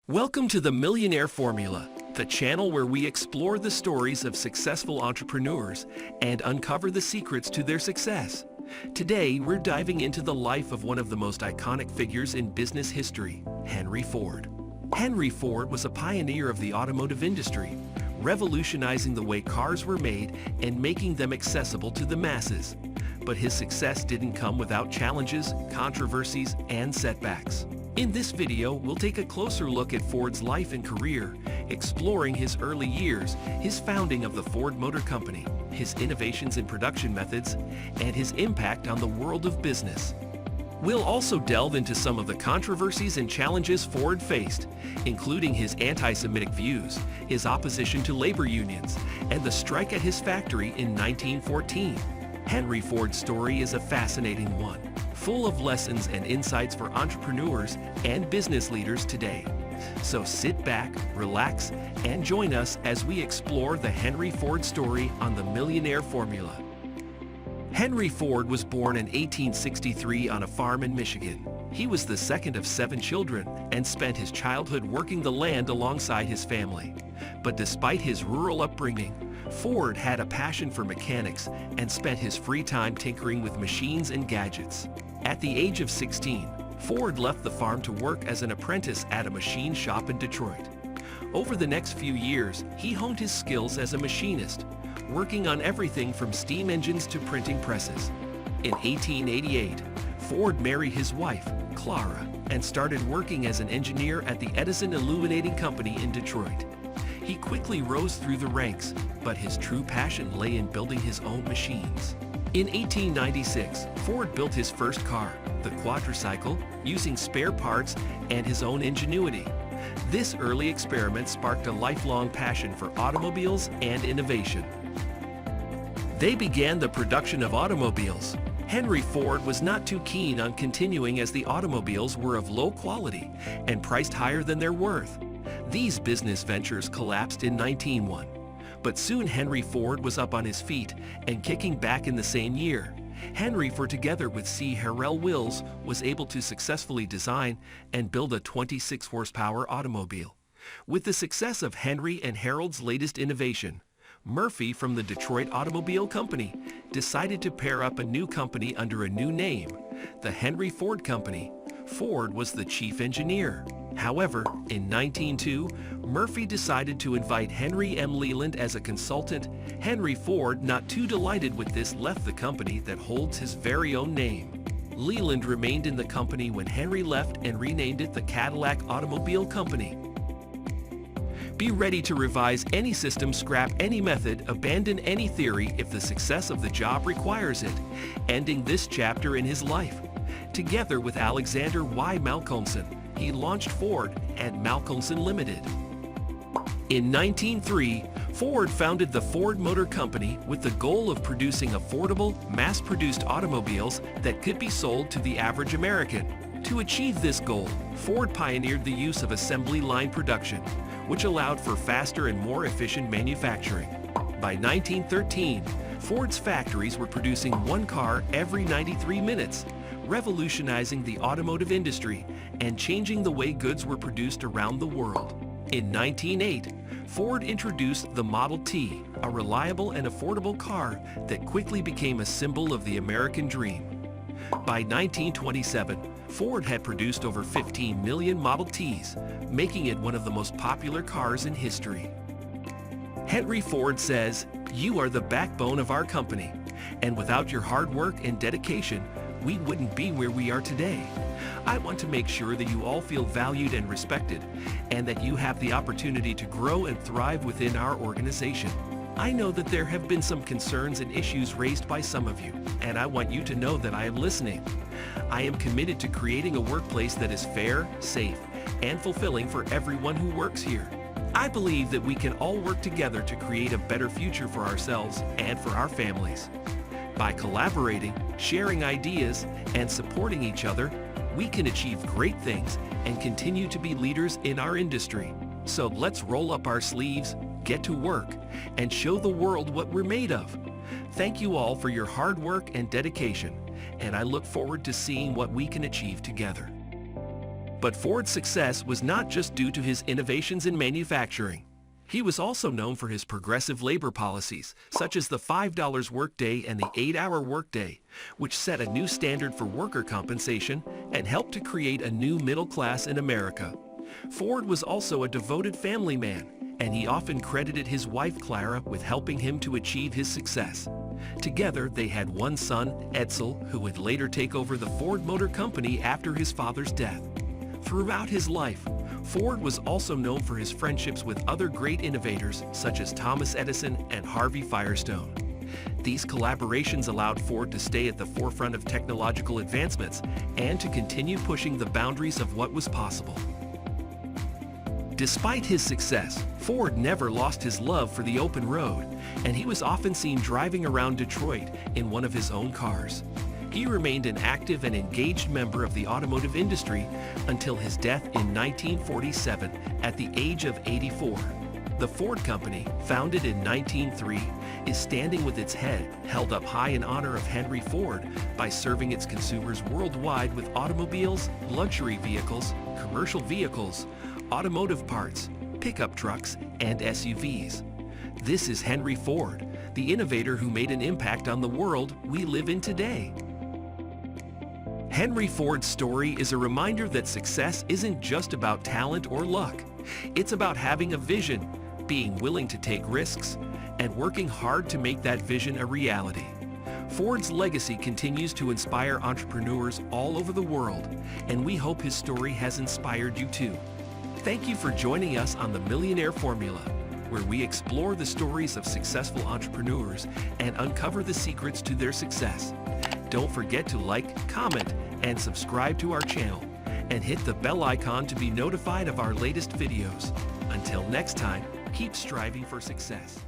Welcome to the Millionaire Formula, the channel where we explore the stories of successful entrepreneurs and uncover the secrets to their success. Today, we're diving into the life of one of the most iconic figures in business history, Henry Ford. Henry Ford was a pioneer of the automotive industry, revolutionizing the way cars were made and making them accessible to the masses. But his success didn't come without challenges, controversies, and setbacks. In this video, we'll take a closer look at Ford's life and career, exploring his early years, his founding of the Ford Motor Company, his innovations in production methods, and his impact on the world of business. We'll also delve into some of the controversies and challenges Ford faced, including his anti-Semitic views, his opposition to labor unions, and the strike at his factory in 1914. Henry Ford's story is a fascinating one, full of lessons and insights for entrepreneurs and business leaders today. So sit back, relax, and join us as we explore the Henry Ford story on the Millionaire Formula. Henry Ford was born in 1863 on a farm in Michigan. He was the second of 7 children and spent his childhood working the land alongside his family. But despite his rural upbringing, Ford had a passion for mechanics and spent his free time tinkering with machines and gadgets. At the age of 16, Ford left the farm to work as an apprentice at a machine shop in Detroit. Over the next few years, he honed his skills as a machinist, working on everything from steam engines to printing presses. In 1888, Ford married his wife, Clara, and started working as an engineer at the Edison Illuminating Company in Detroit. He quickly rose through the ranks, but his true passion lay in building his own machines. In 1896, Ford built his first car, the quadricycle, using spare parts and his own ingenuity. This early experiment sparked a lifelong passion for automobiles and innovation. They began the production of automobiles. Henry Ford was not too keen on continuing as the automobiles were of low quality and priced higher than their worth. These business ventures collapsed in 1901. But soon Henry Ford was up on his feet and kicking back in the same year. Henry, together with C. Harrell Wills, was able to successfully design and build a 26 horsepower automobile. With the success of Henry and Harold's latest innovation, Murphy from the Detroit Automobile Company decided to pair up a new company under a new name, the Henry Ford Company. Ford was the chief engineer. However, in 1902, Murphy decided to invite Henry M. Leland as a consultant. Henry Ford, not too delighted with this, left the company that holds his very own name. Leland remained in the company when Henry left and renamed it the Cadillac Automobile Company. Be ready to revise any system, scrap any method, abandon any theory if the success of the job requires it, ending this chapter in his life. Together with Alexander Y. Malcolmson, he launched Ford and Malcolmson Limited. In 1903, Ford founded the Ford Motor Company with the goal of producing affordable, mass-produced automobiles that could be sold to the average American. To achieve this goal, Ford pioneered the use of assembly line production, which allowed for faster and more efficient manufacturing. By 1913, Ford's factories were producing one car every 93 minutes, revolutionizing the automotive industry and changing the way goods were produced around the world. In 1908, Ford introduced the Model T, a reliable and affordable car that quickly became a symbol of the American dream. By 1927, Ford had produced over 15 million Model Ts, making it one of the most popular cars in history. Henry Ford says, "You are the backbone of our company, and without your hard work and dedication, we wouldn't be where we are today. I want to make sure that you all feel valued and respected, and that you have the opportunity to grow and thrive within our organization. I know that there have been some concerns and issues raised by some of you, and I want you to know that I am listening. I am committed to creating a workplace that is fair, safe, and fulfilling for everyone who works here. I believe that we can all work together to create a better future for ourselves and for our families. By collaborating, sharing ideas, and supporting each other, we can achieve great things and continue to be leaders in our industry. So let's roll up our sleeves, get to work, and show the world what we're made of." Thank you all for your hard work and dedication, and I look forward to seeing what we can achieve together. But Ford's success was not just due to his innovations in manufacturing. He was also known for his progressive labor policies, such as the $5 workday and the 8-hour workday, which set a new standard for worker compensation and helped to create a new middle class in America. Ford was also a devoted family man, and he often credited his wife Clara with helping him to achieve his success. Together, they had one son, Edsel, who would later take over the Ford Motor Company after his father's death. Throughout his life, Ford was also known for his friendships with other great innovators such as Thomas Edison and Harvey Firestone. These collaborations allowed Ford to stay at the forefront of technological advancements and to continue pushing the boundaries of what was possible. Despite his success, Ford never lost his love for the open road, and he was often seen driving around Detroit in one of his own cars. He remained an active and engaged member of the automotive industry until his death in 1947 at the age of 84. The Ford Company, founded in 1903, is standing with its head held up high in honor of Henry Ford by serving its consumers worldwide with automobiles, luxury vehicles, commercial vehicles, automotive parts, pickup trucks, and SUVs. This is Henry Ford, the innovator who made an impact on the world we live in today. Henry Ford's story is a reminder that success isn't just about talent or luck. It's about having a vision, being willing to take risks, and working hard to make that vision a reality. Ford's legacy continues to inspire entrepreneurs all over the world, and we hope his story has inspired you too. Thank you for joining us on the Millionaire Formula, where we explore the stories of successful entrepreneurs and uncover the secrets to their success. Don't forget to like, comment, and subscribe to our channel, and hit the bell icon to be notified of our latest videos. Until next time, keep striving for success.